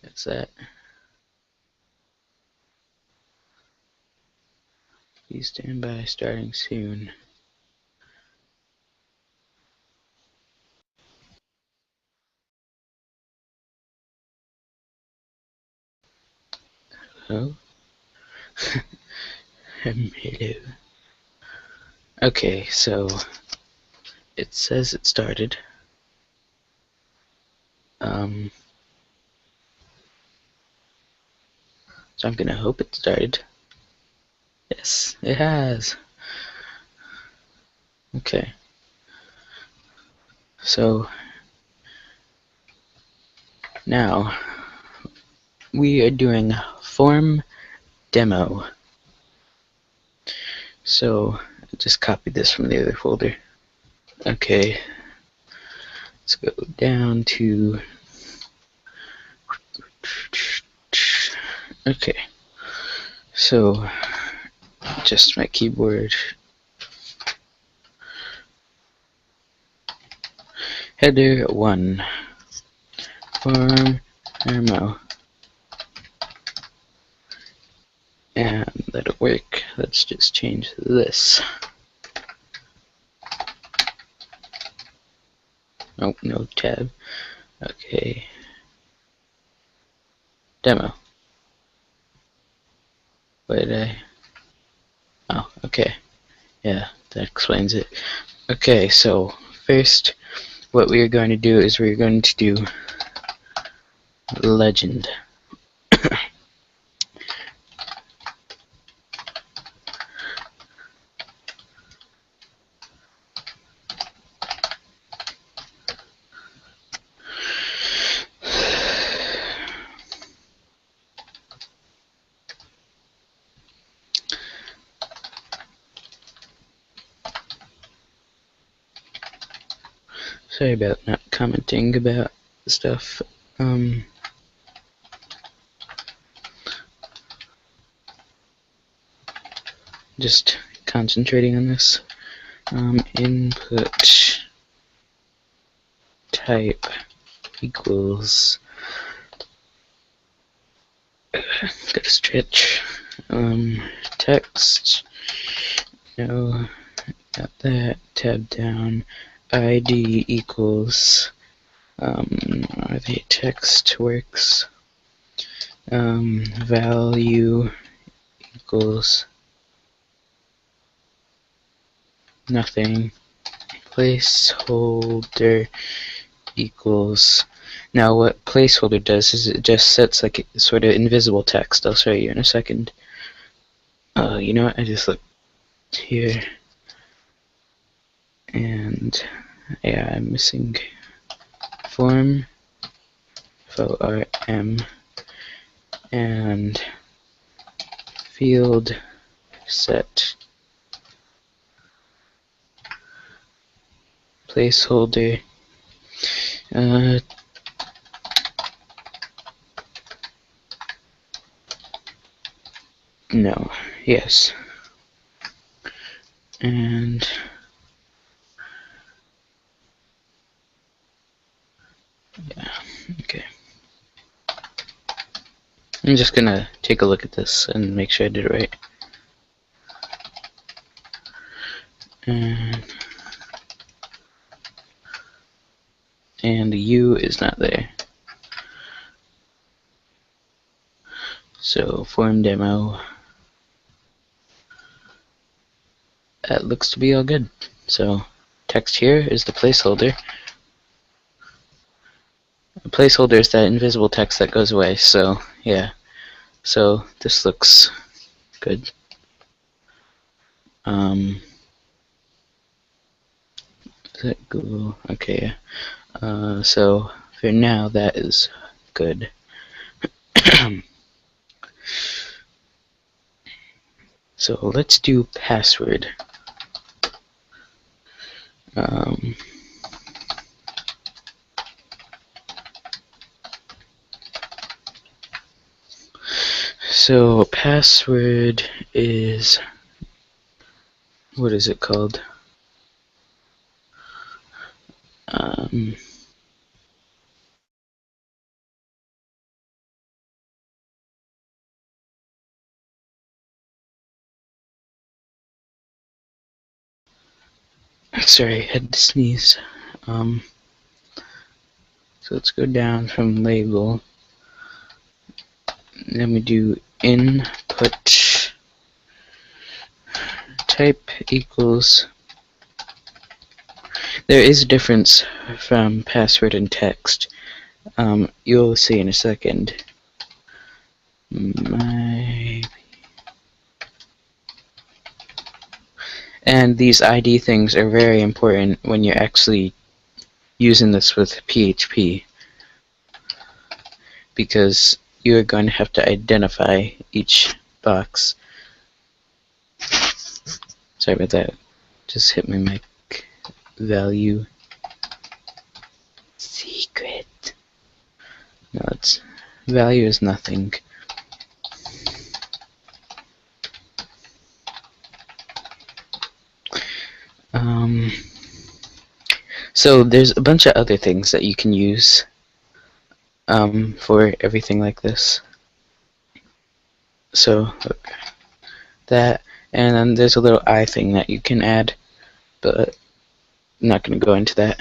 That's that. Please stand by, starting soon. Hello? Hello. Okay, so it says it started. So I'm gonna hope it started. Yes, it has. Okay. So now we are doing form demo. So I just copied this from the other folder. Okay. Let's go down to okay. So just my keyboard. Header 1. Form demo. And that'll work. Let's just change this. Oh, no tab. Okay. Demo. What did I? Oh, okay. Yeah, that explains it. Okay, so first, what we are going to do is we're going to do legend. Sorry about not commenting about stuff. Just concentrating on this. Input type equals gotta stretch. Text. No, got that. Tab down. ID equals. Are they text works? Value equals nothing. Placeholder equals. Now what placeholder does is it just sets like a sort of invisible text. I'll show you in a second. You know what? I just looked here, and yeah, I'm missing form, FORM, and field set placeholder. No, yes, and yeah, okay. I'm just gonna take a look at this and make sure I did it right. And the U is not there. So form demo. That looks to be all good. So text here is the placeholder. The placeholder is that invisible text that goes away. So yeah. So this looks good. Is that Google? Okay. So for now, that is good. So let's do password. So password is, what is it called? Sorry, I had to sneeze. So let's go down from label. Then we do input type equals. There is a difference from password and text. You'll see in a second. And these ID things are very important when you're actually using this with PHP, because you're going to have to identify each box. Sorry about that. Just hit my mic. Value secret. No, it's value is nothing. So there's a bunch of other things that you can use for everything like this. So that, and then there's a little I thing that you can add, but I'm not going to go into that.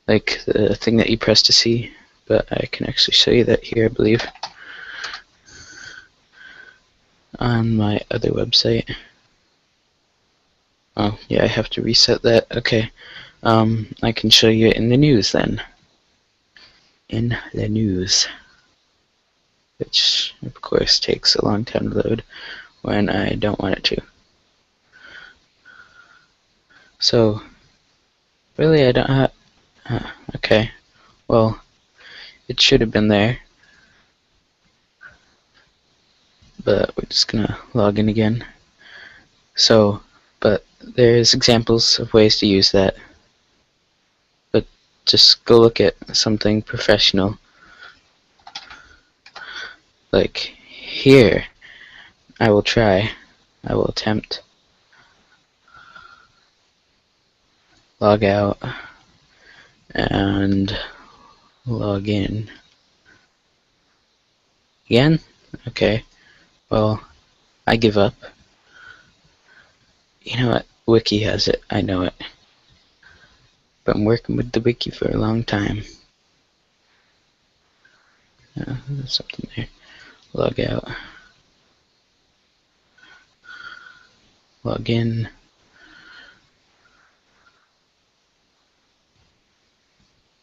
Like the thing that you press to see, but I can actually show you that here, I believe, on my other website. Oh, yeah, I have to reset that. Okay. I can show you in the news then. In the news. Which, of course, takes a long time to load when I don't want it to. So, really, I don't have... okay. Well, it should have been there. But we're just gonna log in again. So, but there's examples of ways to use that. But just go look at something professional. Like here, I will attempt. Log out and log in. Again? Okay. Well, I give up. You know what? Wiki has it. I know it. But I'm working with the wiki for a long time. There's something there. Log out. Log in.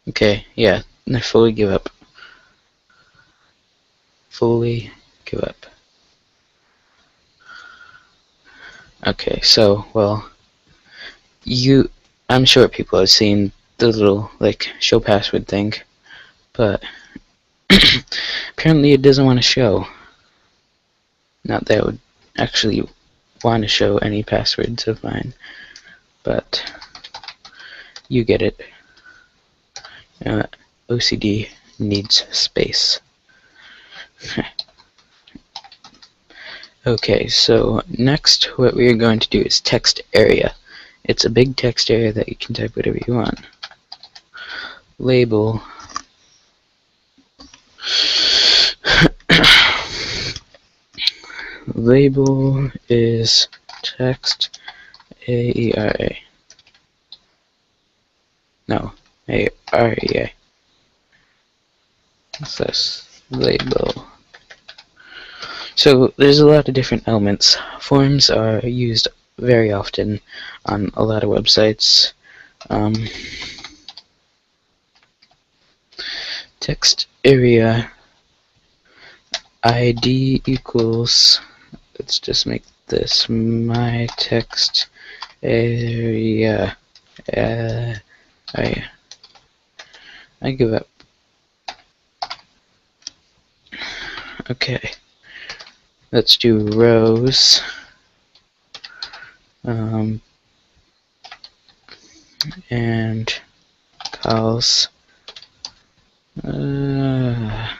Okay, yeah. I fully give up. Fully give up. Okay, so, well, I'm sure people have seen the little, like, show password thing, but apparently it doesn't want to show. Not that I would actually want to show any passwords of mine, but you get it. OCD needs space. Okay, so next what we're going to do is text area. It's a big text area that you can type whatever you want. Label label is text AERA. No, AREA. What's this? Label. So there's a lot of different elements. Forms are used very often on a lot of websites. Text area ID equals, let's just make this my text area. I give up. Okay. Let's do rows. And cols. That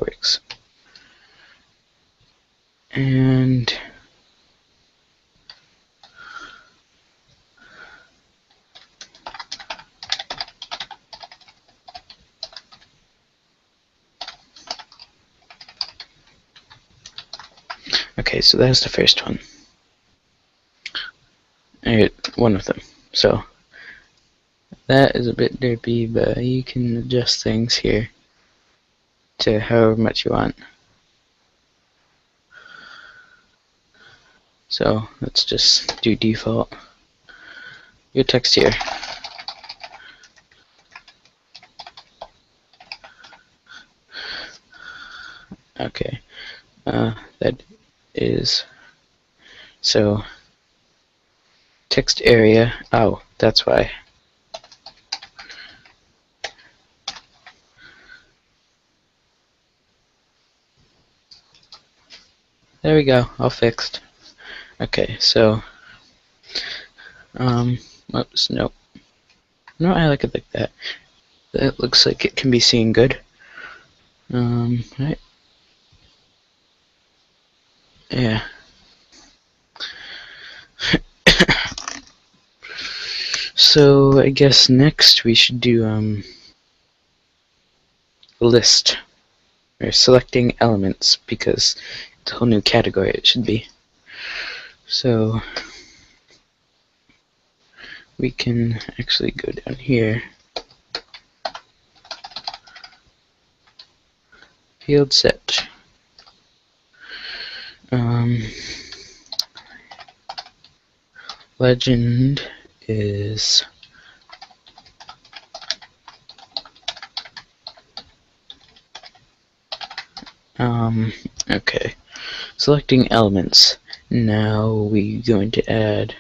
works. And okay, so that's the first one. Alright, one of them. So that is a bit derpy, but you can adjust things here to however much you want. So let's just do default. Your text here. Okay, that is so text area. Oh, that's why. There we go, all fixed. Okay, so oops, nope. No, I like it like that. That looks like it can be seen good. Right. Yeah. So I guess next we should do a list, or selecting elements, because it's a whole new category it should be. So we can actually go down here, field set. Legend is okay. Selecting elements. Now we're going to add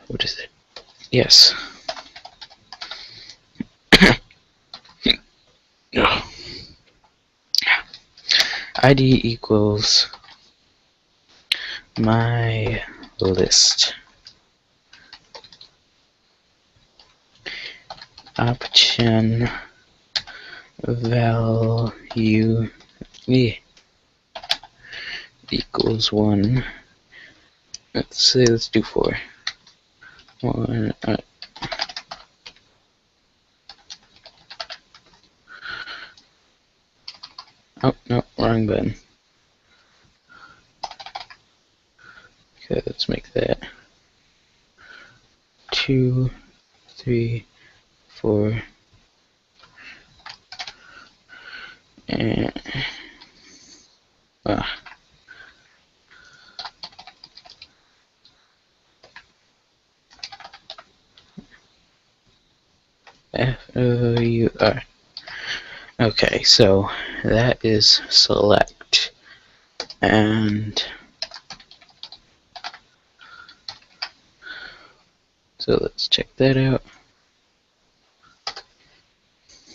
what is it? Yes. ID equals my list. Option value equals 1. Let's do 4. 1. Oh no, wrong button. Okay, let's make that 2, 3, 4, and FOUR. Okay, so that is select, and so let's check that out.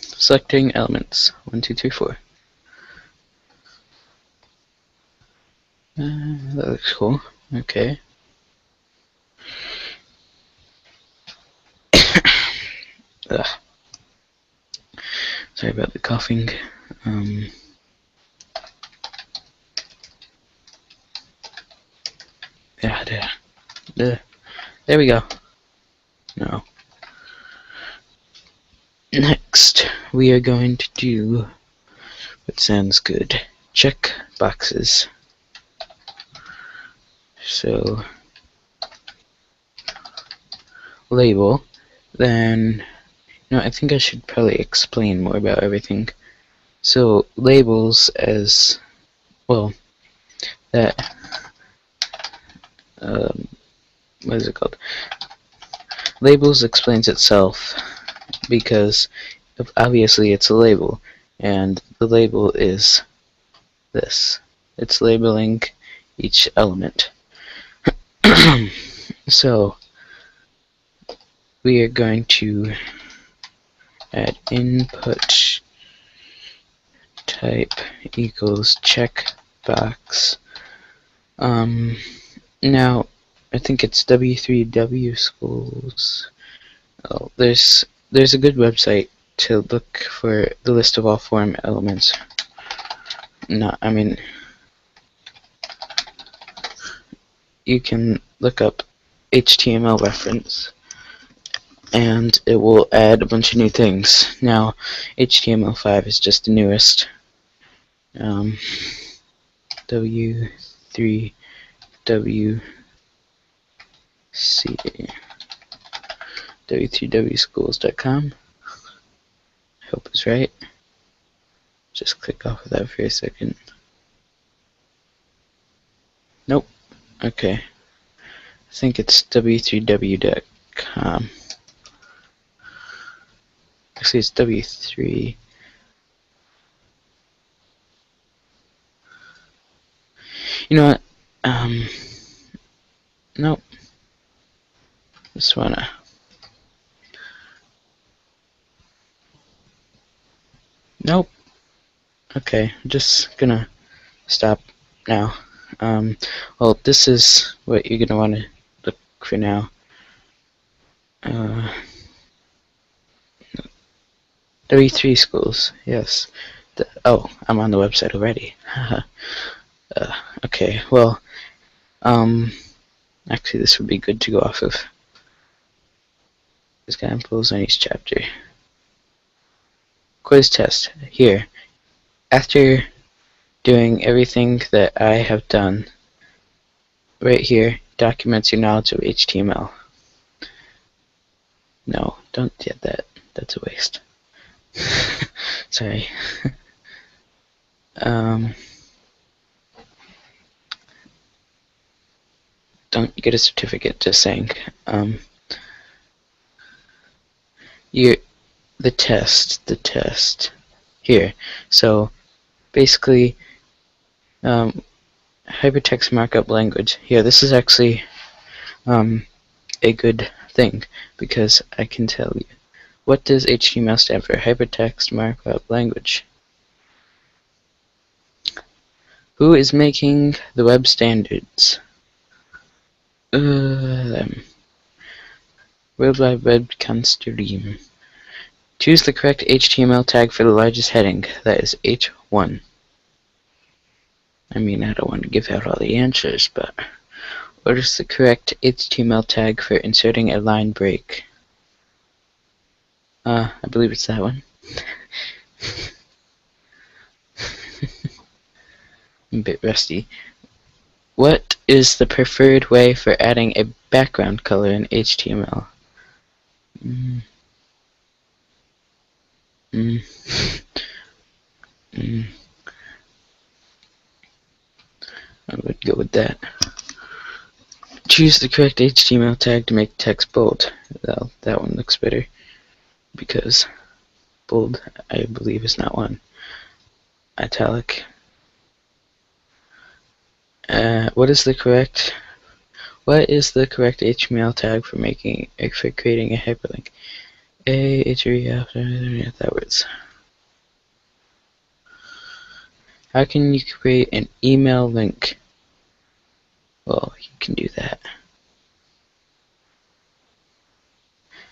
Selecting elements 1, 2, 3, 4. That looks cool. Okay. Ugh. Sorry about the coughing. Yeah, there we go. No. Next, we are going to do what sounds good. Check boxes. So, label, then, I think I should probably explain more about everything. So, labels as, well, that, what is it called? Labels explains itself because obviously it's a label, and the label is this. It's labeling each element. So we are going to add input type equals checkbox. Now I think it's W3W schools. Oh, there's a good website to look for the list of all form elements. I mean, you can look up HTML reference and it will add a bunch of new things. Now, HTML5 is just the newest. W3WC w3wschools.com. I hope it's right. Just click off of that for a second. Nope. Okay. I think it's w3w.com. Actually, it's w3. You know what? Nope. Just wanna. Nope. Okay, I'm just gonna stop now. Well, this is what you're gonna want to look for now. W3 schools, yes. Oh, I'm on the website already. Okay, well, actually this would be good to go off of. Examples on each chapter. Quiz test, here. After doing everything that I have done, right here, documents your knowledge of HTML. No, don't get that. That's a waste. Sorry. Don't get a certificate, just saying. The test here. So basically, hypertext markup language. Here, this is actually a good thing because I can tell you. What does HTML stand for? Hypertext markup language. Who is making the web standards? Them. World Wide Web Consortium. Choose the correct HTML tag for the largest heading. That is H1. I mean, I don't want to give out all the answers, but what is the correct HTML tag for inserting a line break? I believe it's that one. I'm a bit rusty. What is the preferred way for adding a background color in HTML? I would go with that. Choose the correct HTML tag to make text bold. Well, that one looks better because bold, I believe, is not one. Italic. What is the correct HTML tag for creating a hyperlink? That words. How can you create an email link? Well, you can do that.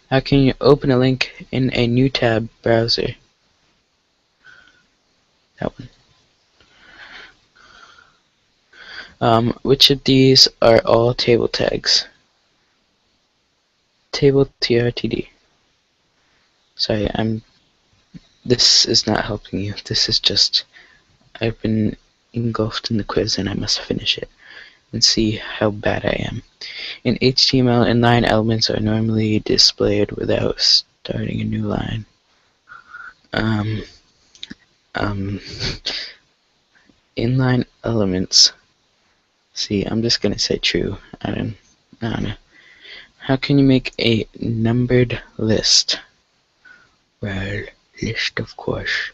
How can you open a link in a new tab browser? That one. Which of these are all table tags? Table TRTD. Sorry, this is not helping you. This is just, I've been engulfed in the quiz and I must finish it and see how bad I am. In HTML, inline elements are normally displayed without starting a new line. Inline elements. See, I'm just gonna say true. I don't know. How can you make a numbered list? Well, list, of course.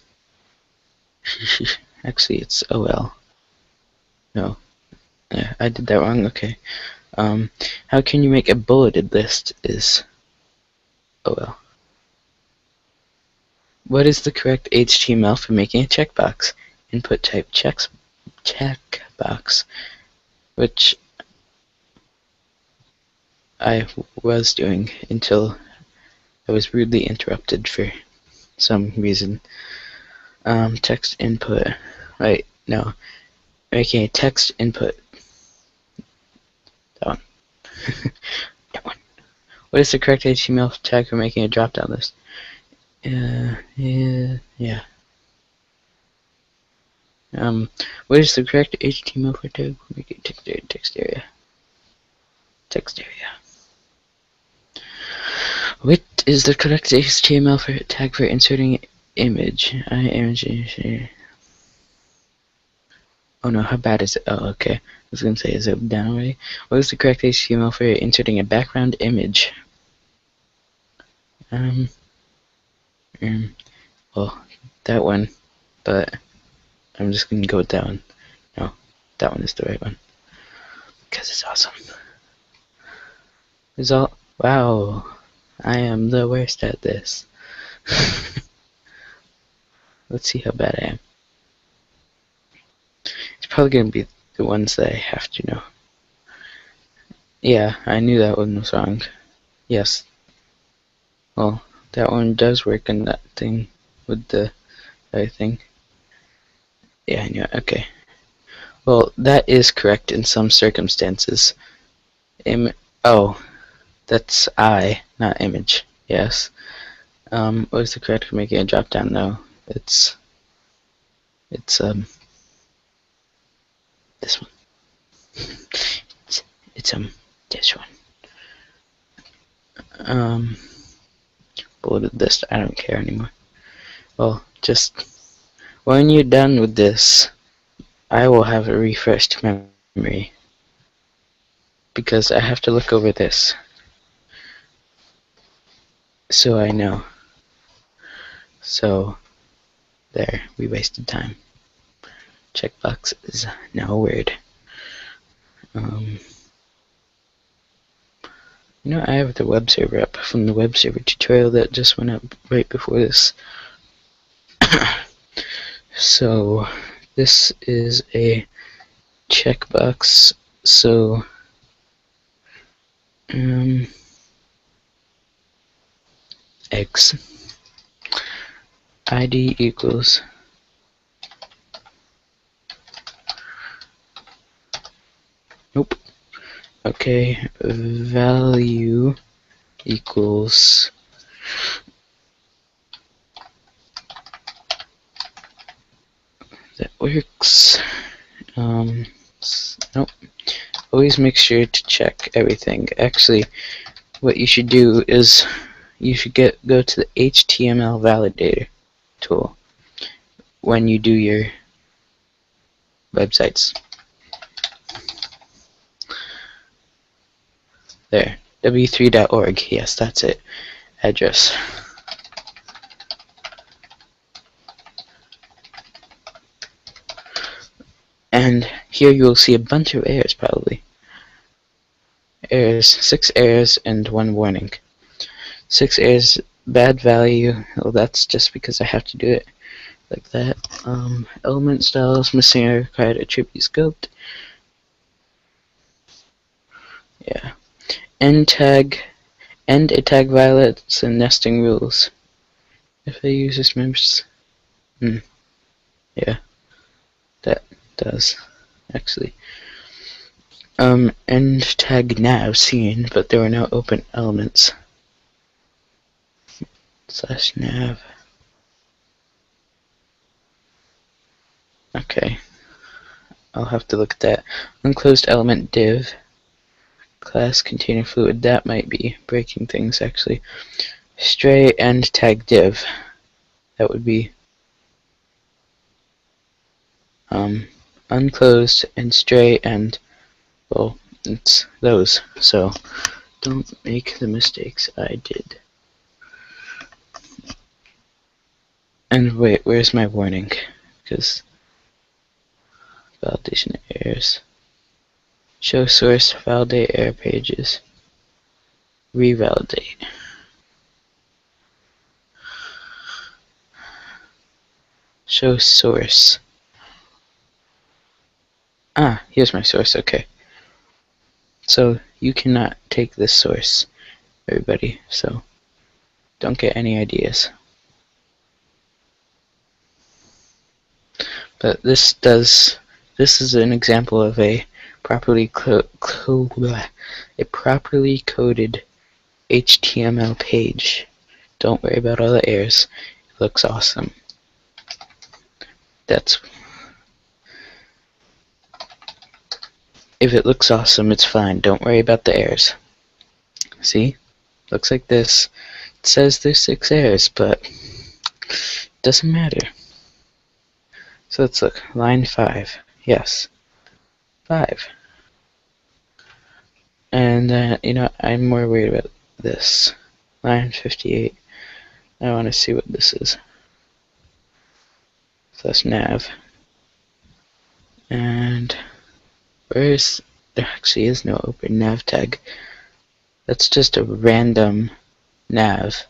Actually, it's OL. No, I did that wrong. Okay. How can you make a bulleted list? Is OL. What is the correct HTML for making a checkbox? Input type checkbox, which I was doing until I was rudely interrupted for some reason. Text input. Right, no. Making a text input. That one. That one. What is the correct HTML tag for making a drop-down list? Yeah. What is the correct HTML for tag for making text area? Text area. What is the correct HTML for tag for inserting image? Image. Oh no, how bad is it? Oh, okay. I was gonna say, is it down already? What is the correct HTML for inserting a background image? Well, that one, but I'm just gonna go with that one. No, that one is the right one. Because it's awesome. Result. Wow, I am the worst at this. Let's see how bad I am. It's probably gonna be the ones that I have to know. Yeah, I knew that one was wrong. Yes. Well, that one does work on that thing with the other thing. Yeah, I knew it. Okay. Well, that is correct in some circumstances. Oh, that's I, not image. Yes. What is the correct for making a drop down? No, it's this one. It's this one. Bulleted this. I don't care anymore. Well, just when you're done with this, I will have a refreshed memory because I have to look over this so I know. So there, we wasted time. Checkbox is now a word. You know, I have the web server up from the web server tutorial that just went up right before this. So this is a checkbox. So X ID equals nope. Okay, value equals that works. Nope. Always make sure to check everything. Actually, what you should do is you should go to the HTML validator tool when you do your websites. There, w3.org. Yes, that's it. Address. And here you will see a bunch of errors probably. Errors, 6 errors and 1 warning. 6 errors, bad value. Well, that's just because I have to do it like that. Element styles, missing or required attribute scoped. Yeah. End a tag violates and nesting rules. If a user's members. Yeah. That does actually. End tag nav seen, but there were no open elements. / nav. Okay. I'll have to look at that. Unclosed element div. Class container fluid. That might be breaking things actually. Stray end tag div. That would be unclosed and stray and well, it's those. So don't make the mistakes I did. And wait, where's my warning? Because validation errors. Show source, validate error pages. Revalidate. Show source. Ah, here's my source, okay. So you cannot take this source, everybody, so don't get any ideas. But this is an example of a properly coded HTML page. Don't worry about all the errors. It looks awesome. If it looks awesome, it's fine. Don't worry about the errors. See? Looks like this. It says there's 6 errors, but it doesn't matter. So let's look. Line 5. Yes. 5. And you know, I'm more worried about this. Line 58. I want to see what this is. So that's nav. And there actually is no open nav tag. That's just a random nav.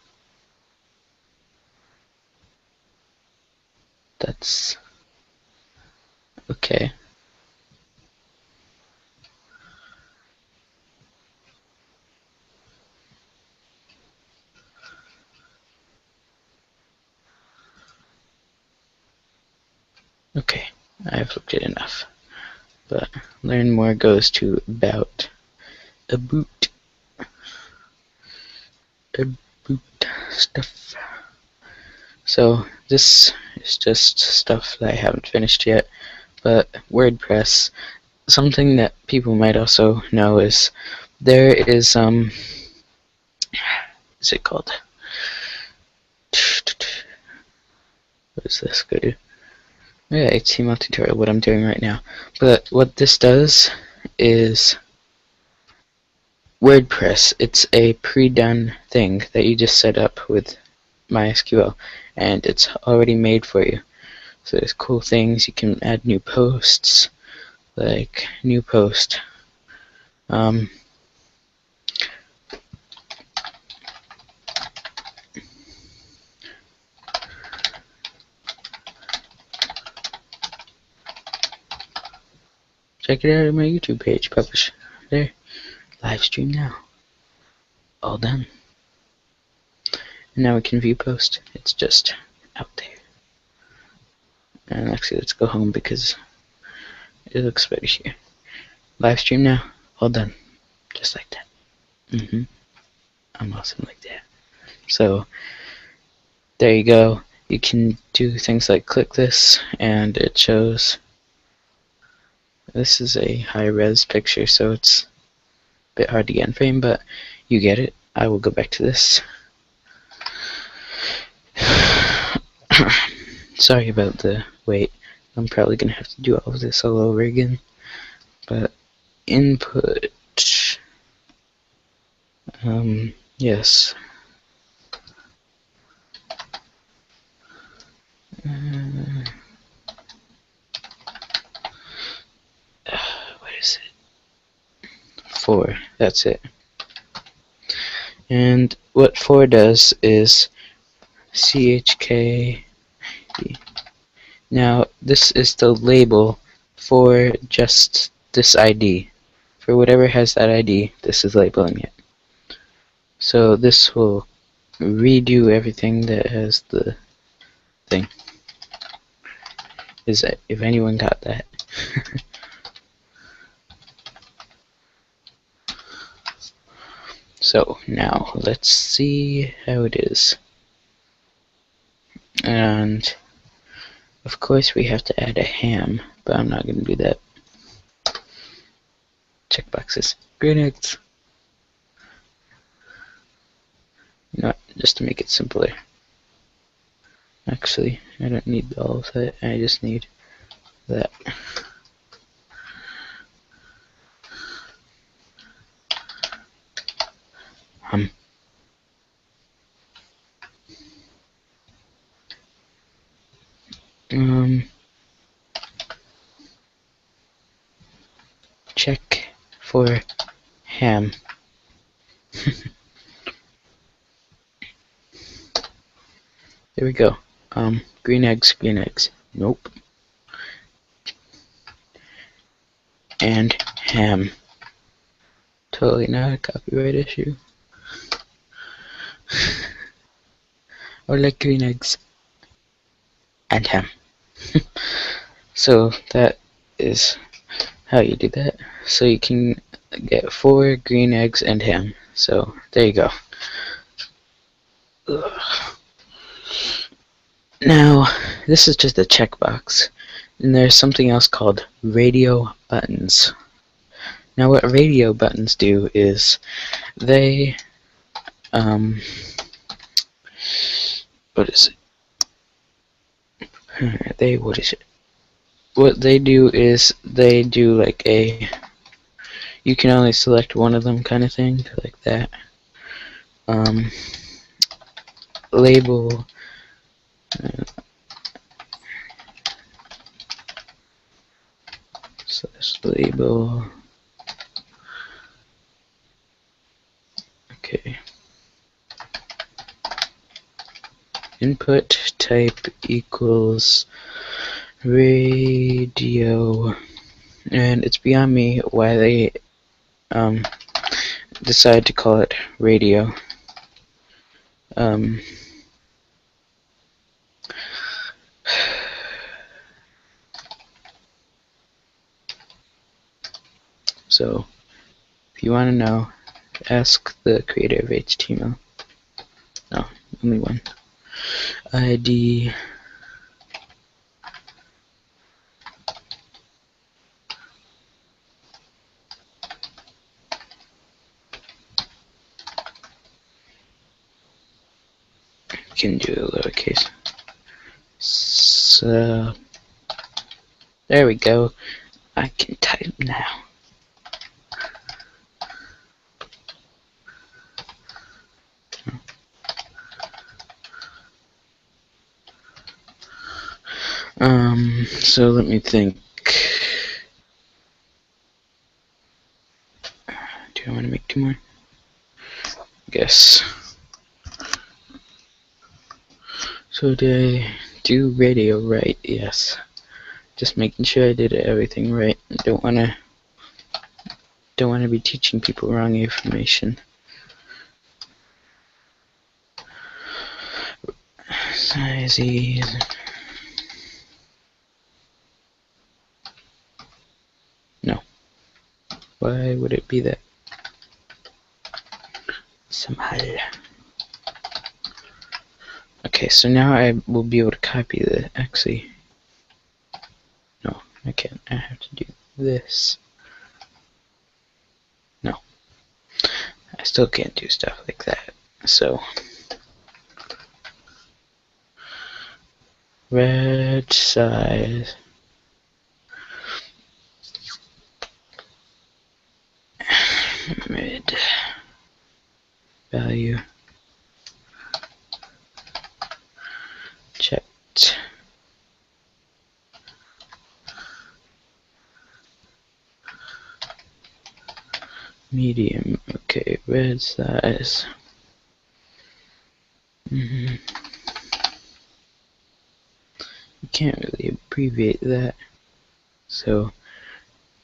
That's okay. Okay, I've looked at enough. But learn more goes to about stuff. So this is just stuff that I haven't finished yet. But WordPress, something that people might also know is there is what's it called? What is this go to? Yeah, HTML tutorial, what I'm doing right now. But what this does is WordPress. It's a pre-done thing that you just set up with MySQL, and it's already made for you. So there's cool things. You can add new posts, like new post. Check it out on my YouTube page. Publish there. Live stream now. All done. And now we can view post. It's just out there. And actually, let's go home because it looks better here. Live stream now. All done. Just like that. I'm awesome like that. So there you go. You can do things like click this, and it shows. This is a high-res picture, so it's a bit hard to get in frame, but you get it. I will go back to this. Sorry about the wait. I'm probably going to have to do all of this all over again. But input. Yes. What is it? 4. That's it. And what 4 does is chk. Now this is the label for just this ID. For whatever has that ID, this is labeling it. So this will redo everything that has the thing. Is that, if anyone got that. So now let's see how it is. And of course we have to add a ham, but I'm not going to do that. Checkboxes. Green eggs. You know what, just to make it simpler. Actually, I don't need all of that, I just need that. Check for ham. There we go. Green eggs, green eggs. Nope. And ham. Totally not a copyright issue. Or like green eggs. And ham. So that is how you do that. So you can get 4 green eggs and ham. So there you go. Ugh. Now, this is just a checkbox. And there's something else called radio buttons. Now what radio buttons do is they, what is it? What is it? What they do is they do like a, you can only select one of them kind of thing, like that. Label, slash label, okay. Input type equals radio, and it's beyond me why they decide to call it radio. So if you want to know, ask the creator of HTML. No, only one. ID can do a lowercase. So there we go. I can type now. So let me think. Do I want to make 2 more? Guess. So did I do radio right? Yes. Just making sure I did everything right. Don't wanna be teaching people wrong information. Size is no. Why would it be that? Somehow. Okay, so now I will be able to copy the. Actually, no, I can't. I have to do this. No, I still can't do stuff like that. So, red size. Red value checked. Medium. Okay, red size. You can't really abbreviate that. So,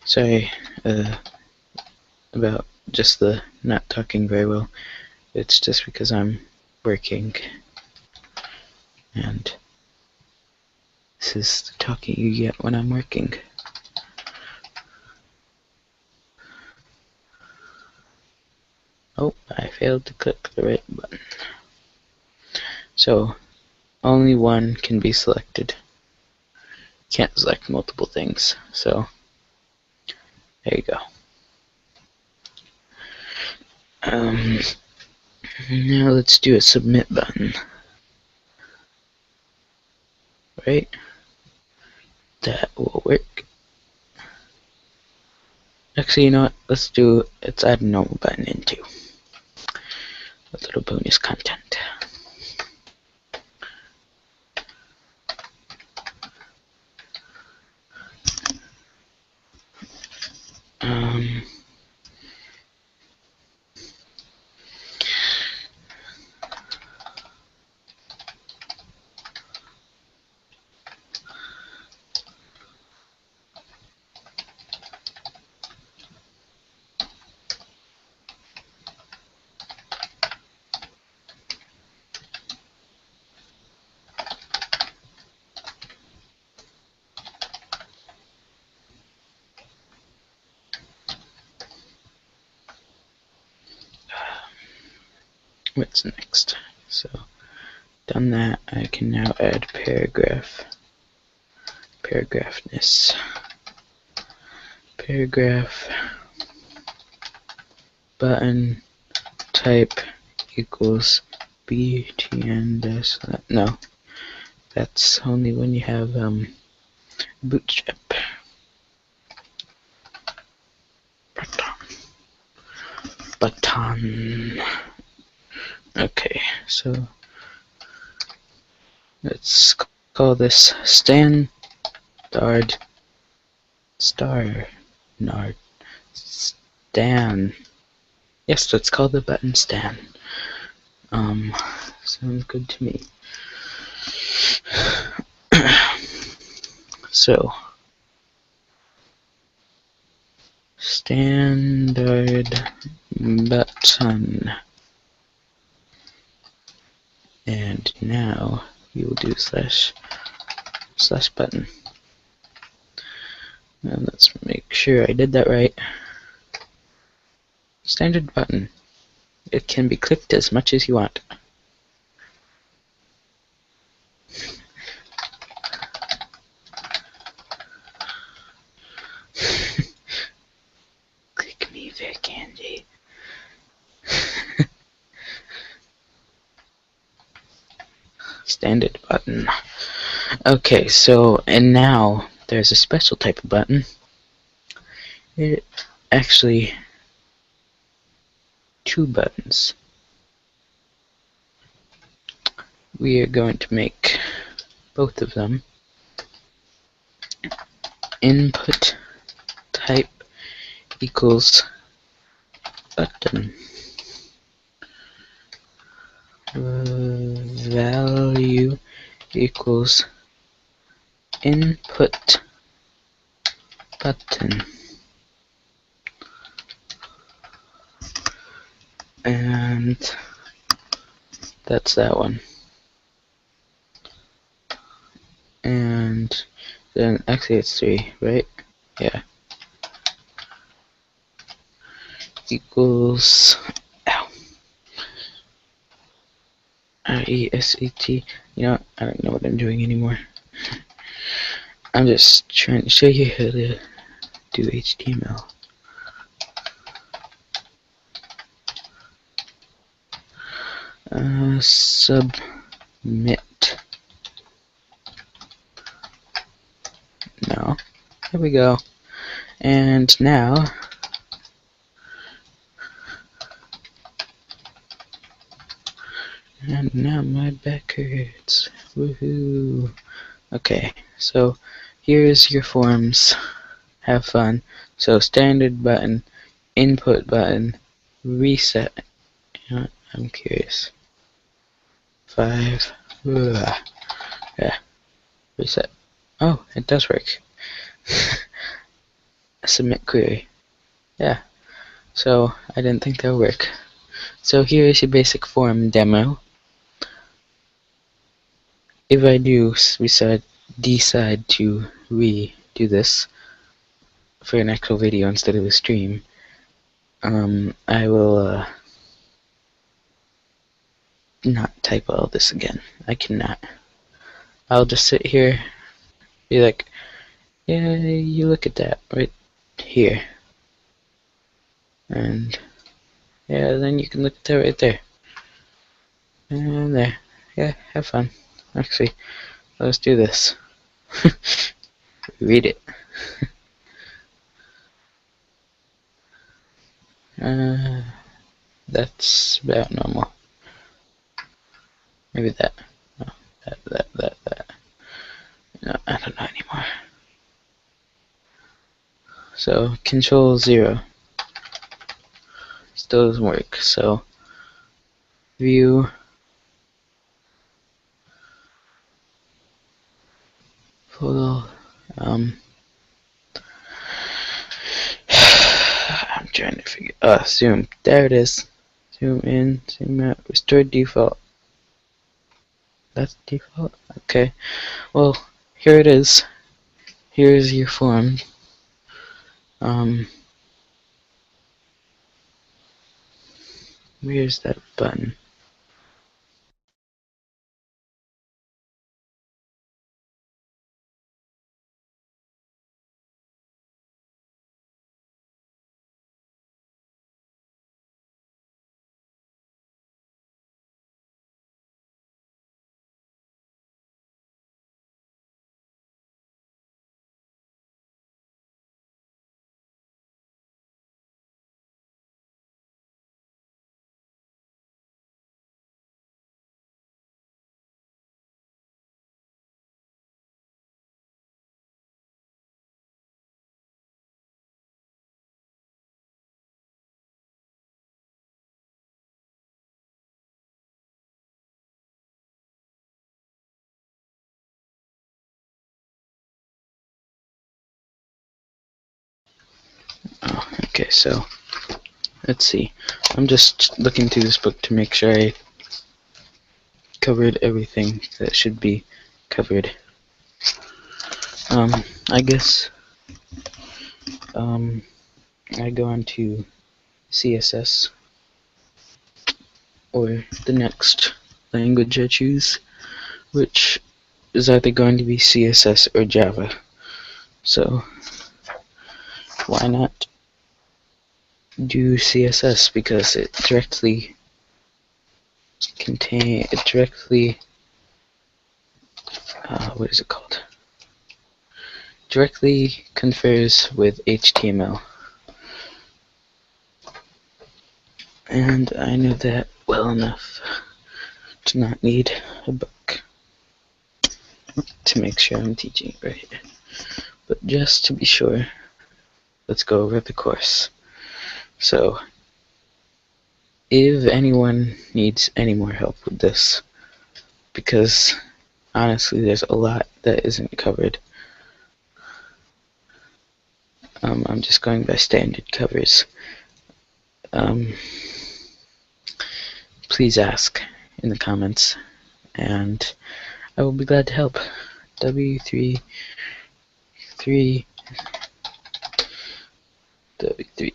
sorry about just the not talking very well. It's just because I'm working, and this is the talking you get when I'm working. Oh, I failed to click the right button. So, only one can be selected. You can't select multiple things. So, there you go. Now let's do a submit button. Right? That will work. Actually, you know what? Let's add a normal button in too. A little bonus content. what's next? So done that, I can now add paragraphness. Paragraph button type equals btn dash. No, that's only when you have bootstrap. Button. Okay, so let's call this stan. Stan. Yes, let's call the button stan. Sounds good to me. So, standard button. And now you will do slash button. And let's make sure I did that right. Standard button. It can be clicked as much as you want. Click me, Vic Candy. Standard button. Okay, so, and now there's a special type of button. It actually two buttons. We are going to make both of them input type equals button. Value equals input button. And that's that one. And then actually it's 3, right? Yeah. Equals reset. You know, I don't know what I'm doing anymore. I'm just trying to show you how to do HTML. Submit. No. Here we go. And now my back hurts. Woohoo. Okay, so here's your forms. Have fun. So standard button, input button, reset. You know what? I'm curious. 5. Ugh. Yeah. Reset. Oh, it does work. Submit query. Yeah. So I didn't think that would work. So here is your basic form demo. If I do decide to redo this for an actual video instead of a stream, I will not type all this again. I cannot. I'll just sit here, be like, yeah, you look at that right here, and yeah, then you can look at that right there, and there. Yeah, have fun. Actually, let's do this. Read it. That's about normal. Maybe that. No, that. No, I don't know anymore. So Control 0 still doesn't work. So view photo. I'm trying to figure. Zoom. There it is. Zoom in. Zoom out. Restore default. That's default. Okay. Well, here it is. Here's your form. Where's that button? Okay, so let's see. I'm just looking through this book to make sure I covered everything that should be covered. I guess I go on to CSS, or the next language I choose, which is either going to be CSS or Java. So why not do CSS, because it directly what is it called? Directly confers with HTML. And I know that well enough to not need a book to make sure I'm teaching it right. But just to be sure, let's go over the course. So, if anyone needs any more help with this, because honestly there's a lot that isn't covered, I'm just going by standard covers. Please ask in the comments, and I will be glad to help. W3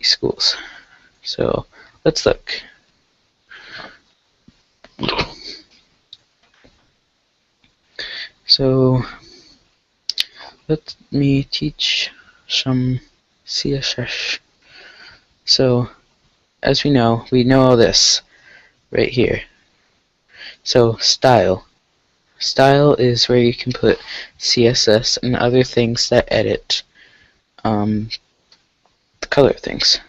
schools. So let's look. So let me teach some CSS. So as we know all this right here. So style is where you can put CSS and other things that edit the color things.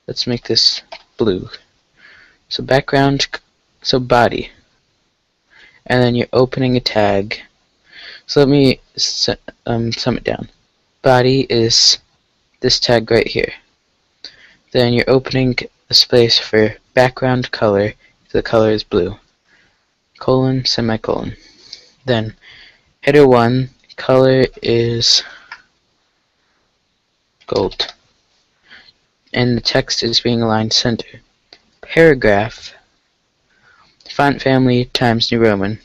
Let's make this blue. So background, so body, and then you're opening a tag. So let me sum it down. Body is this tag right here. Then you're opening a space for background color. The color is blue. Colon, semicolon. Then header 1, color is gold. And the text is being aligned center. Paragraph, font family Times New Roman.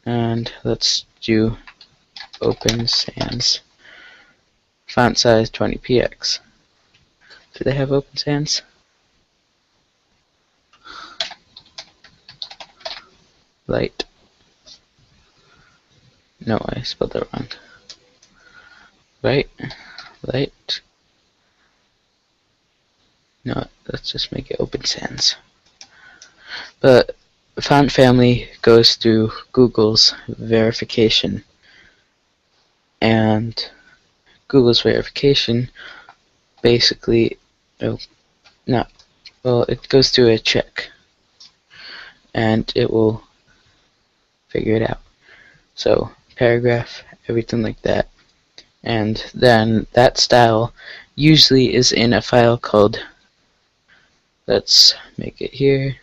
And let's do Open Sans. Font size 20px. Do they have Open Sans? Light. No, I spelled that wrong. Right? Light. No, let's just make it Open Sans. But font family goes through Google's verification. And Google's verification basically, it goes through a check. And it will figure it out. So paragraph, everything like that. And then that style usually is in a file called, let's make it here,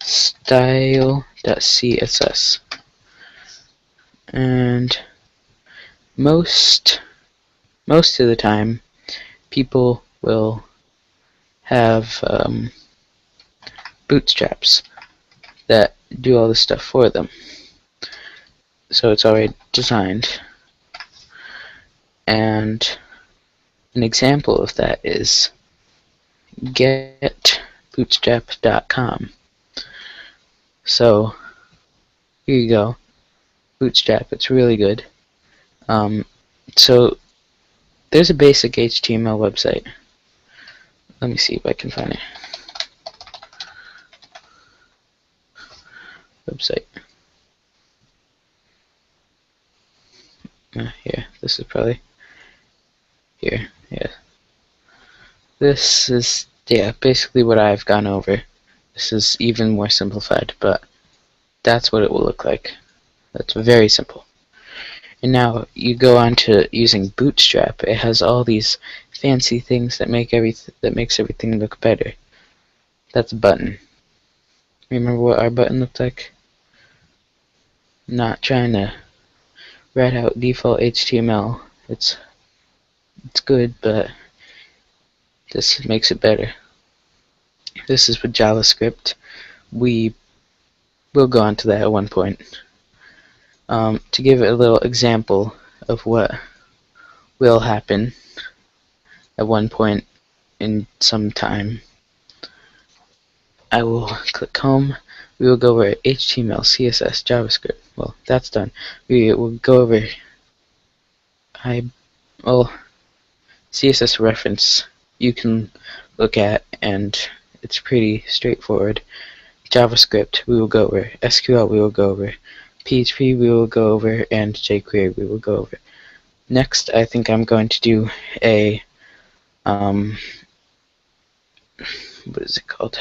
style.css. And most of the time people will have bootstraps that do all this stuff for them. So it's already designed. And an example of that is getbootstrap.com. So here you go, Bootstrap. It's really good. So there's a basic HTML website. Let me see if I can find it. Website. Here, this is probably here. Yeah. This is basically what I've gone over. This is even more simplified, but that's what it will look like. That's very simple. And now you go on to using Bootstrap. It has all these fancy things that makes everything look better. That's a button. Remember what our button looked like? Not trying to rat out default HTML. It's good, but this makes it better. This is with JavaScript. We will go on to that at one point. To give a little example of what will happen at one point in some time, I will click home. We will go over HTML, CSS, JavaScript. Well, that's done. We will go over CSS reference you can look at, and it's pretty straightforward. JavaScript we will go over, SQL we will go over, PHP we will go over, and jQuery we will go over. Next, I think I'm going to do a what is it called?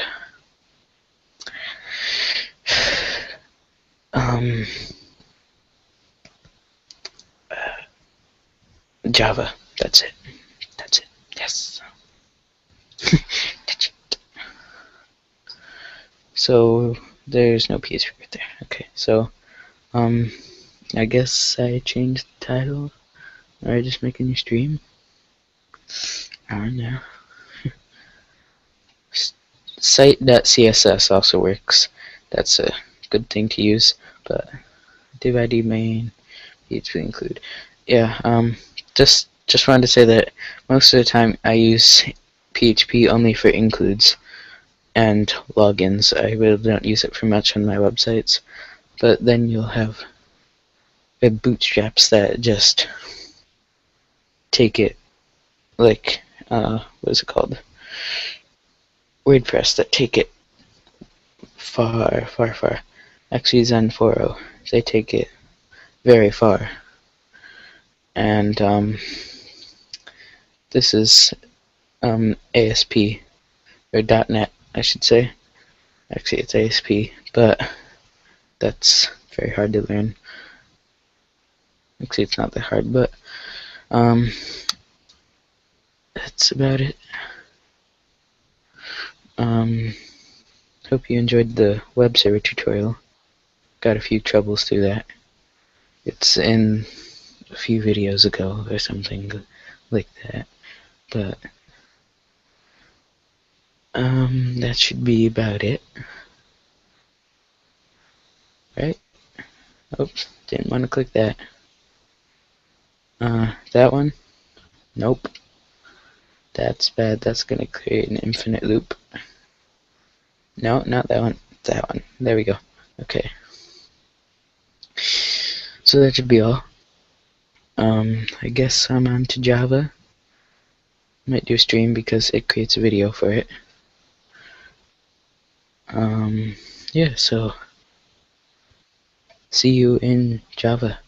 Java. That's it. That's it. Yes. Touch it. So there's no PHP right there. Okay. So I guess I changed the title. Or I just make a new stream. I don't know. Site.css also works. That's a good thing to use. But div ID main, PHP include. Yeah. Just wanted to say that most of the time I use PHP only for includes and logins. I really don't use it for much on my websites. But then you'll have web bootstraps that just take it, like what is it called? WordPress, that take it far. Actually, Zen4o, they take it very far. And this is ASP, or .NET, I should say. Actually, it's ASP, but that's very hard to learn. Actually, it's not that hard, but that's about it. Hope you enjoyed the web server tutorial. Got a few troubles through that. It's in a few videos ago or something like that. But that should be about it. Right? Oops, didn't want to click that. That one? Nope. That's bad. That's gonna create an infinite loop. No, not that one. That one. There we go. Okay. So that should be all. I guess I'm on to Java. Might do a stream because it creates a video for it. Yeah, so see you in Java.